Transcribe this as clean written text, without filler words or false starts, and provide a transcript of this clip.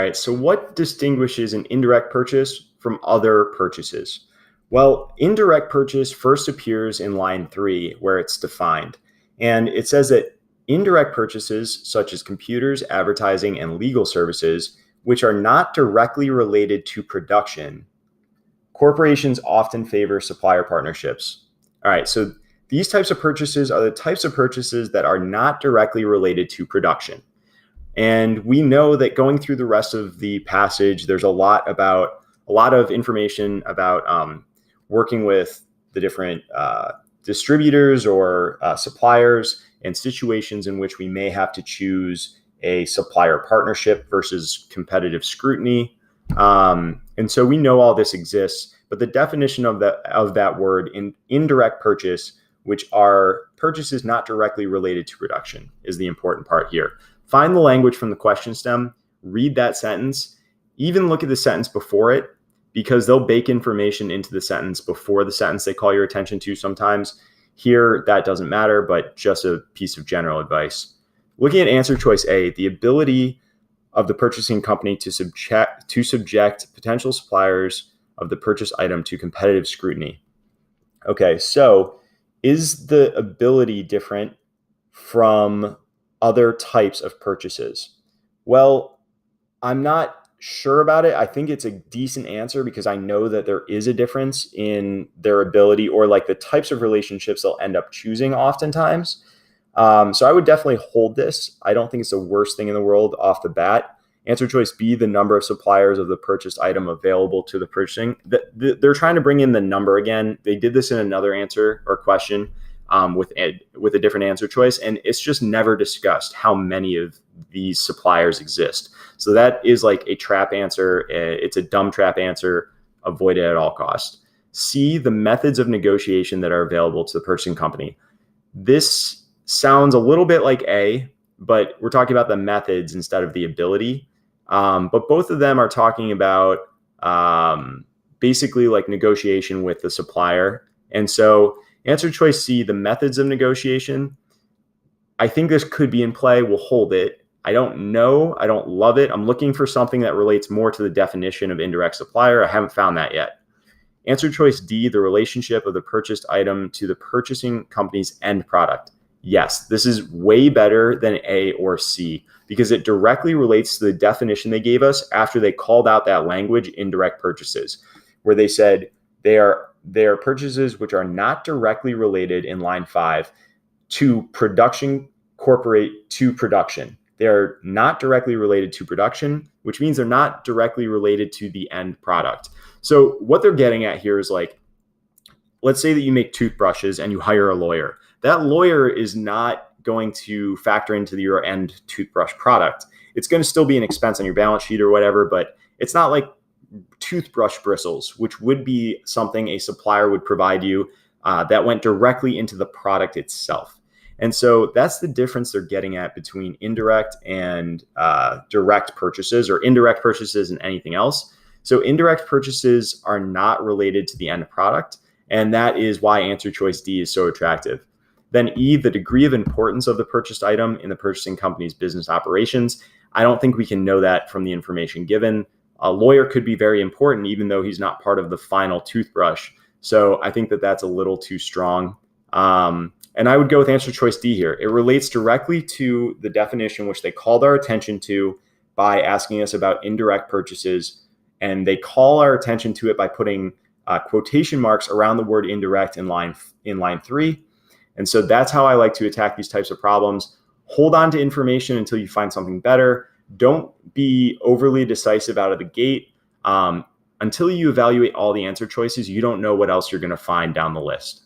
right, so what distinguishes an indirect purchase from other purchases? Well, indirect purchase first appears in line 3 where it's defined. And it says that indirect purchases, such as computers, advertising, and legal services, which are not directly related to production, corporations often favor supplier partnerships. All right, so these types of purchases are the types of purchases that are not directly related to production. And we know that going through the rest of the passage, there's a lot of information about working with the different distributors or suppliers and situations in which we may have to choose a supplier partnership versus competitive scrutiny. And so we know all this exists, but the definition of that word in indirect purchase, which are purchases not directly related to production, is the important part here. Find the language from the question stem, read that sentence, even look at the sentence before it, because they'll bake information into the sentence before the sentence they call your attention to sometimes. Here, that doesn't matter, but just a piece of general advice. Looking at answer choice A, the ability of the purchasing company to subject potential suppliers of the purchase item to competitive scrutiny. Okay, so is the ability different from other types of purchases? Well, I'm not sure about it. I think it's a decent answer because I know that there is a difference in their ability or like the types of relationships they'll end up choosing oftentimes. So I would definitely hold this. I don't think it's the worst thing in the world off the bat. Answer choice B, the number of suppliers of the purchased item available to the purchasing. They're trying to bring in the number again. They did this in another answer or question with a different answer choice, and it's just never discussed how many of these suppliers exist. So that is like a trap answer. It's a dumb trap answer. Avoid it at all costs. C, the methods of negotiation that are available to the purchasing company. This sounds a little bit like A, but we're talking about the methods instead of the ability. But both of them are talking about basically like negotiation with the supplier. And so answer choice C, the methods of negotiation. I think this could be in play. We'll hold it. I don't know. I don't love it. I'm looking for something that relates more to the definition of indirect supplier. I haven't found that yet. Answer choice D, the relationship of the purchased item to the purchasing company's end product. Yes, this is way better than A or C because it directly relates to the definition they gave us after they called out that language, indirect purchases, where they said they are purchases which are not directly related in line 5 to production, corporate to production. They are not directly related to production, which means they're not directly related to the end product. So what they're getting at here is like, let's say that you make toothbrushes and you hire a lawyer. That lawyer is not going to factor into your end toothbrush product. It's going to still be an expense on your balance sheet or whatever, but it's not like toothbrush bristles, which would be something a supplier would provide you that went directly into the product itself. And so that's the difference they're getting at between indirect and direct purchases or indirect purchases and anything else. So indirect purchases are not related to the end product. And that is why answer choice D is so attractive. Then E, the degree of importance of the purchased item in the purchasing company's business operations. I don't think we can know that from the information given. A lawyer could be very important, even though he's not part of the final toothbrush. So I think that that's a little too strong. And I would go with answer choice D here. It relates directly to the definition which they called our attention to by asking us about indirect purchases. And they call our attention to it by putting quotation marks around the word indirect in line 3. And so that's how I like to attack these types of problems. Hold on to information until you find something better. Don't be overly decisive out of the gate. Until you evaluate all the answer choices, you don't know what else you're going to find down the list.